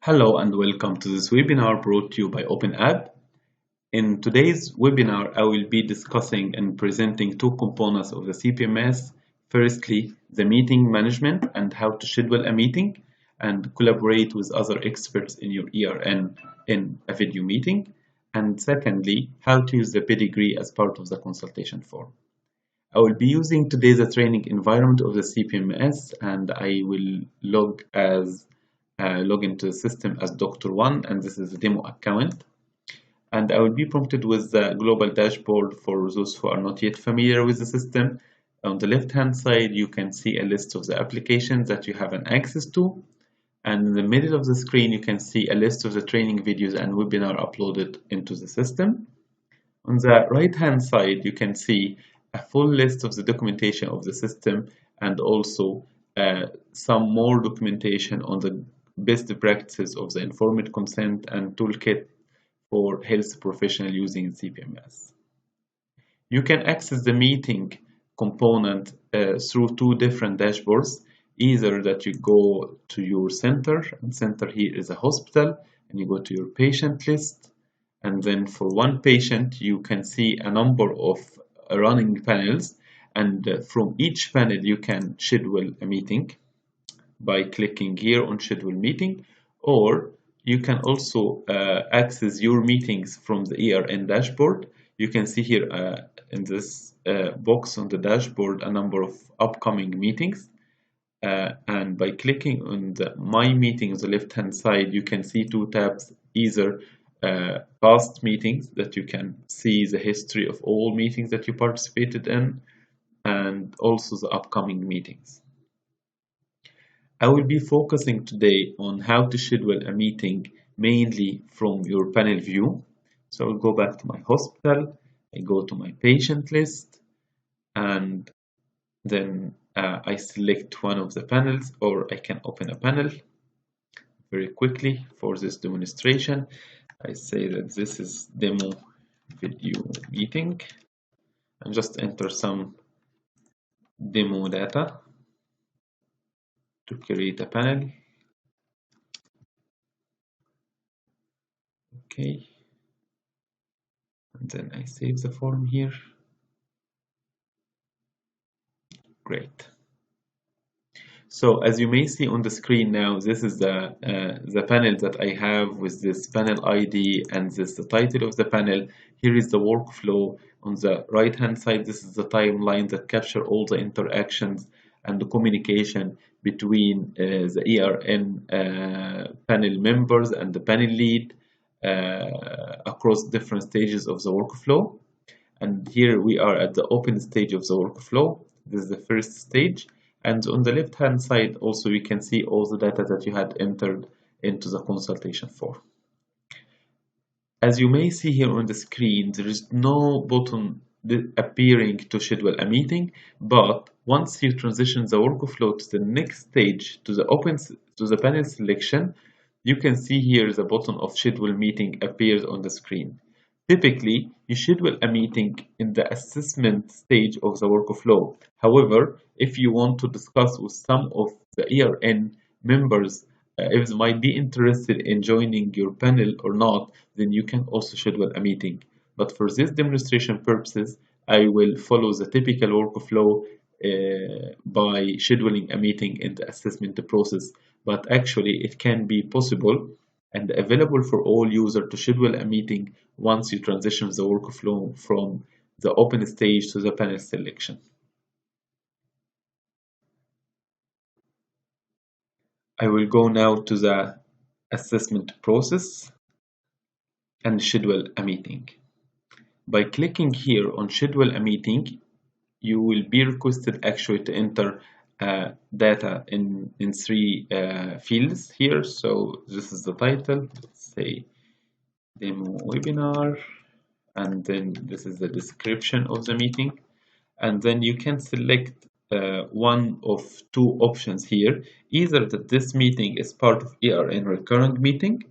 Hello and welcome to this webinar brought to you by OpenApp. In today's webinar, I will be discussing and presenting two components of the CPMS. Firstly, the meeting management and how to schedule a meeting and collaborate with other experts in your ERN in a video meeting. And secondly, how to use the pedigree as part of the consultation form. I will be using today the training environment of the CPMS, and I will log into the system as Dr. 1, and this is the demo account. And I will be prompted with the global dashboard for those who are not yet familiar with the system. On the left-hand side, you can see a list of the applications that you have an access to. And in the middle of the screen, you can see a list of the training videos and webinar uploaded into the system. On the right-hand side, you can see a full list of the documentation of the system and also some more documentation on the best practices of the informed consent and toolkit for health professionals using CPMS. You can access the meeting component through two different dashboards, either that you go to your center, and center here is a hospital, and you go to your patient list, and then for one patient you can see a number of running panels, and from each panel you can schedule a meeting by clicking here on schedule meeting, or you can also access your meetings from the ERN dashboard. You can see here in this box on the dashboard a number of upcoming meetings, and by clicking on the My Meeting on the left hand side, you can see two tabs, either past meetings that you can see the history of all meetings that you participated in, and also the upcoming meetings. I will be focusing today on how to schedule a meeting mainly from your panel view. So I'll go back to my hospital, I go to my patient list, and then I select one of the panels, or I can open a panel very quickly for this demonstration. I say that this is demo video meeting and just enter some demo data to create a panel. Okay, and then I save the form here. Great. So as you may see on the screen now, this is the panel that I have with this panel ID, and this is the title of the panel. Here is the workflow. On the right hand side, this is the timeline that capture all the interactions and the communication between the ERN panel members and the panel lead across different stages of the workflow. And here we are at the open stage of the workflow. This is the first stage. And on the left hand side also you can see all the data that you had entered into the consultation form. As you may see here on the screen, there is no button appearing to schedule a meeting, but once you transition the workflow to the next stage, to the panel selection, you can see here the button of schedule meeting appears on the screen. Typically, you schedule a meeting in the assessment stage of the workflow. However, if you want to discuss with some of the ERN members if they might be interested in joining your panel or not, then you can also schedule a meeting. But for this demonstration purposes, I will follow the typical workflow by scheduling a meeting in the assessment process. But actually, it can be possible and available for all users to schedule a meeting once you transition the workflow from the open stage to the panel selection. I will go now to the assessment process and schedule a meeting. By clicking here on schedule a meeting, you will be requested actually to enter data in three fields here. So this is the title, let's say demo webinar, and then this is the description of the meeting, and then you can select one of two options here, either that this meeting is part of ERN recurrent meeting,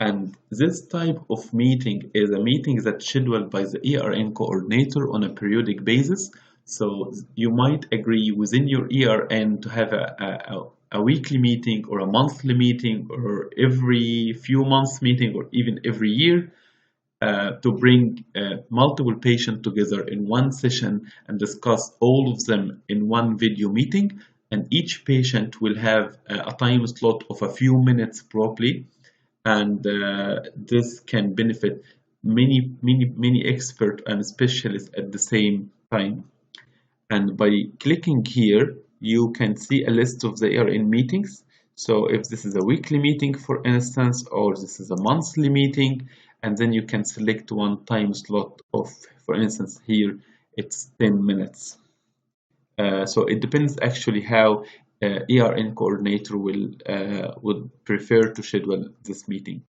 and this type of meeting is a meeting that's scheduled by the ERN coordinator on a periodic basis. So you might agree within your ERN to have a a weekly meeting or a monthly meeting or every few months meeting or even every year, to bring multiple patients together in one session and discuss all of them in one video meeting. And each patient will have a time slot of a few minutes probably, and this can benefit many experts and specialists at the same time. And by clicking here, you can see a list of the ERN meetings. So if this is a weekly meeting, for instance, or this is a monthly meeting, and then you can select one time slot of, for instance, here it's 10 minutes. So it depends actually how ERN coordinator would prefer to schedule this meeting.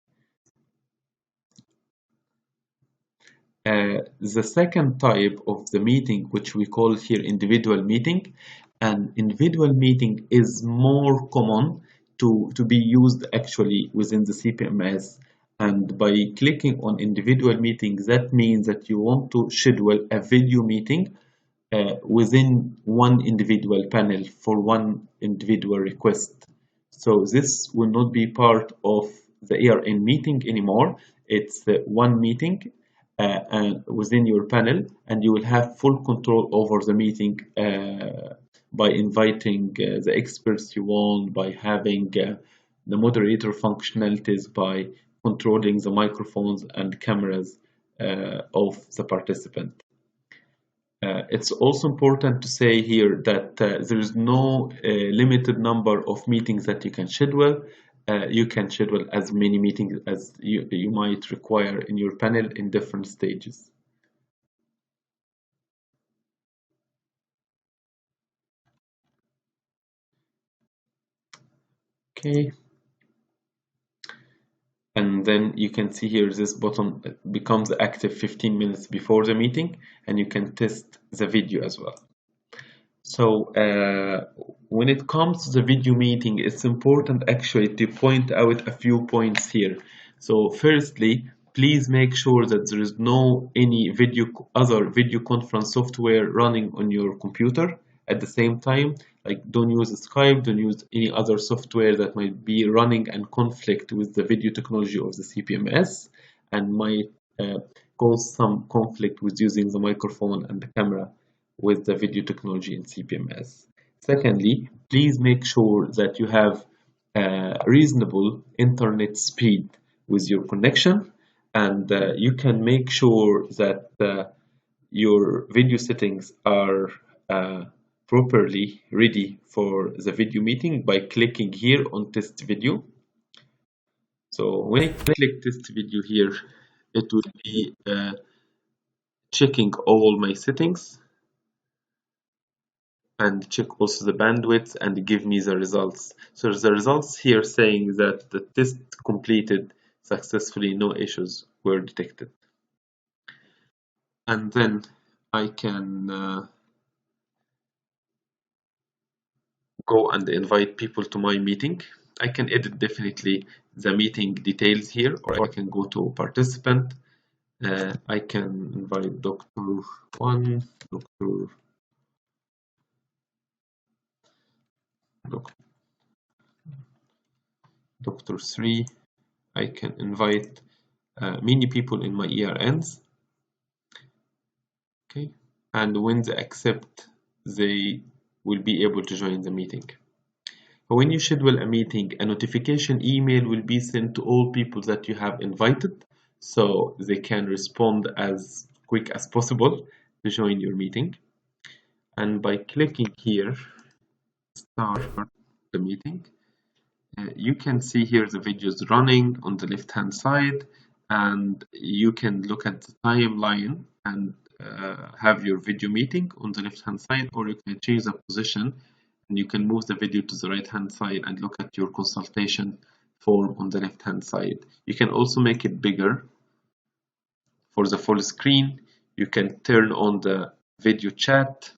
The second type of the meeting, which we call here individual meeting, and individual meeting is more common to be used actually within the CPMS. And by clicking on individual meeting, that means that you want to schedule a video meeting within one individual panel for one individual request. So this will not be part of the ERN meeting anymore. It's one meeting within your panel, and you will have full control over the meeting by inviting the experts you want, by having the moderator functionalities, by controlling the microphones and cameras of the participant. It's also important to say here that there is no limited number of meetings that you can schedule. You can schedule as many meetings as you might require in your panel in different stages. Okay. And then you can see here this button becomes active 15 minutes before the meeting, and you can test the video as well. So when it comes to the video meeting, it's important actually to point out a few points here. So firstly, please make sure that there is no any other video conference software running on your computer at the same time. Like, don't use Skype, don't use any other software that might be running and conflict with the video technology of the CPMS and might cause some conflict with using the microphone and the camera with the video technology in CPMS. Secondly, please make sure that you have reasonable internet speed with your connection, and you can make sure that your video settings are properly ready for the video meeting by clicking here on test video. So when I click test video here, it will be checking all my settings and check also the bandwidth and give me the results. So the results here saying that the test completed successfully, no issues were detected. And then I can go and invite people to my meeting. I can edit definitely the meeting details here, or I can go to participant. I can invite Dr. 1, Dr. 3. I can invite many people in my ERNs. Okay, and when they accept, they will be able to join the meeting. When you schedule a meeting, a notification email will be sent to all people that you have invited, so they can respond as quick as possible to join your meeting. And by clicking here, start the meeting, you can see here the videos running on the left hand side, and you can look at the timeline and have your video meeting on the left hand side, or you can change the position and you can move the video to the right hand side and look at your consultation form on the left hand side. You can also make it bigger for the full screen. You can turn on the video chat.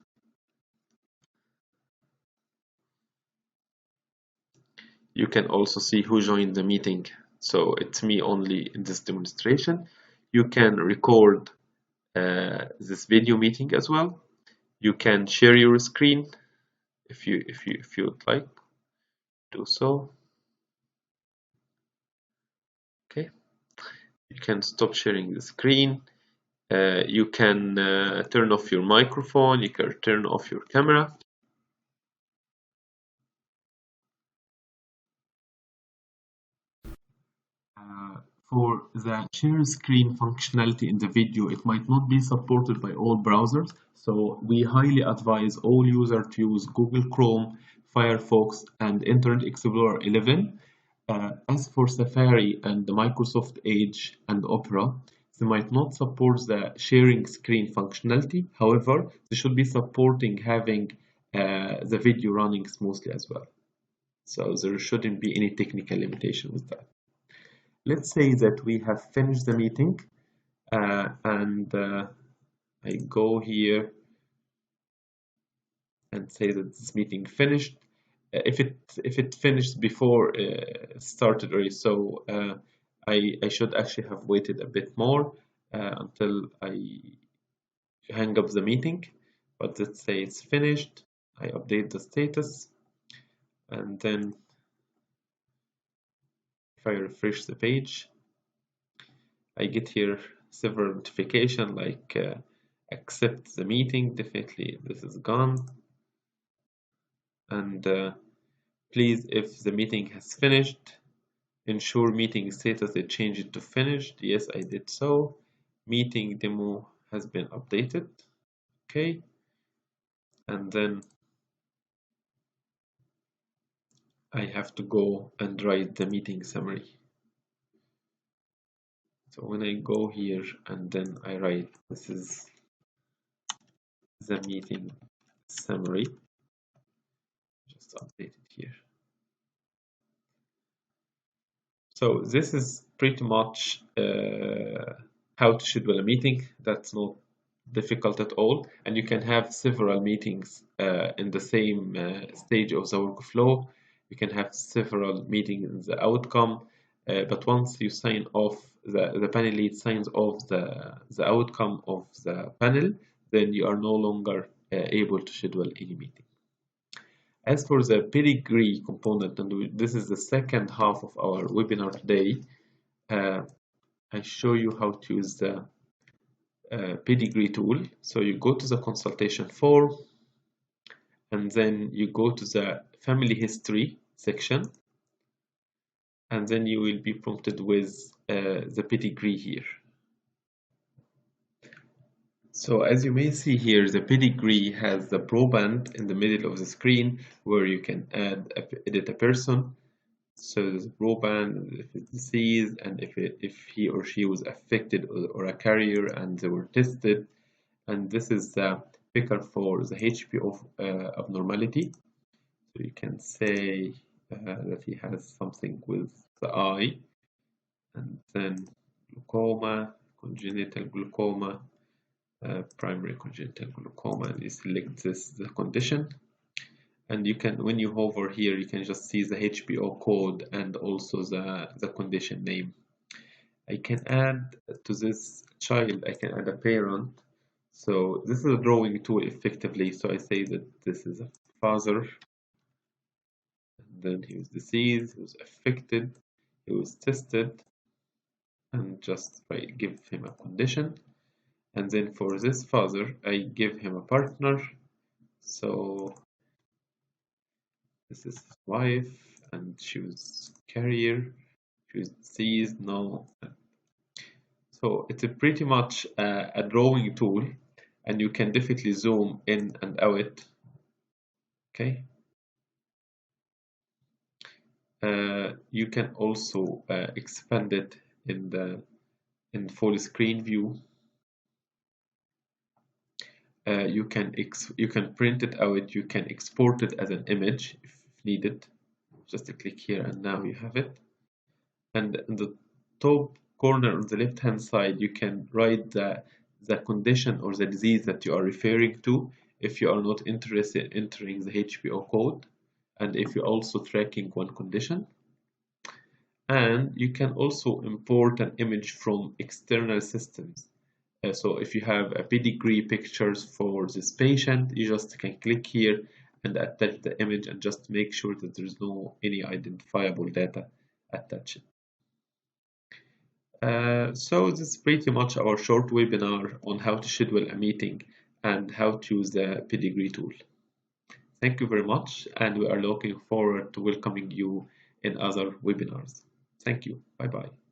You can also see who joined the meeting. So it's me only in this demonstration. You can record this video meeting as well. You can share your screen if you would like. do so. Okay, you can stop sharing the screen. You can turn off your microphone, you can turn off your camera. For the share screen functionality in the video, it might not be supported by all browsers, so we highly advise all users to use Google Chrome, Firefox, and Internet Explorer 11. As for Safari and the Microsoft Edge and Opera, they might not support the sharing screen functionality. However, they should be supporting having the video running smoothly as well. So there shouldn't be any technical limitation with that. Let's say that we have finished the meeting and I go here and say that this meeting finished. If it finished before started already, so I should actually have waited a bit more until I hang up the meeting. But let's say it's finished. I update the status, and then if I refresh the page, I get here several notifications like accept the meeting, definitely this is gone, and please, if the meeting has finished, ensure meeting status they change it to finished. Yes, I did so. Meeting demo has been updated. Okay, and then I have to go and write the meeting summary. So when I go here and then I write, this is the meeting summary, just update it here. So this is pretty much how to schedule a meeting. That's not difficult at all, and you can have several meetings in the same stage of the workflow. You can have several meetings in the outcome, but once you sign off, the panel lead signs off the outcome of the panel, then you are no longer able to schedule any meeting. As for the pedigree component, and this is the second half of our webinar today, I show you how to use the pedigree tool. So you go to the consultation form, and then you go to the family history section, and then you will be prompted with the pedigree here. So as you may see here, the pedigree has the proband in the middle of the screen where you can edit a person. So there's a proband, if it's disease, and if he or she was affected or a carrier and they were tested. And this is the picker for the HPO abnormality. So you can say that he has something with the eye, and then glaucoma, congenital glaucoma, primary congenital glaucoma, and you select the condition. And you can, when you hover here, you can just see the HPO code and also the condition name. I can add to this child, I can add a parent. So this is a drawing tool effectively. So I say that this is a father, and then he was diseased, he was affected, he was tested, and just I give him a condition. And then for this father, I give him a partner. So this is his wife, and she was carrier, she was diseased, no. So it's pretty much a drawing tool, and you can definitely zoom in and out. Okay. You can also expand it in full screen view. You can print it out. You can export it as an image if needed. Just click here, and now you have it. And in the top corner on the left hand side, you can write the condition or the disease that you are referring to if you are not interested in entering the HPO code, and if you're also tracking one condition. And you can also import an image from external systems. So if you have a pedigree pictures for this patient, you just can click here and attach the image and just make sure that there's no any identifiable data attached. So this is pretty much our short webinar on how to schedule a meeting and how to use the pedigree tool. Thank you very much, and we are looking forward to welcoming you in other webinars. Thank you. Bye bye.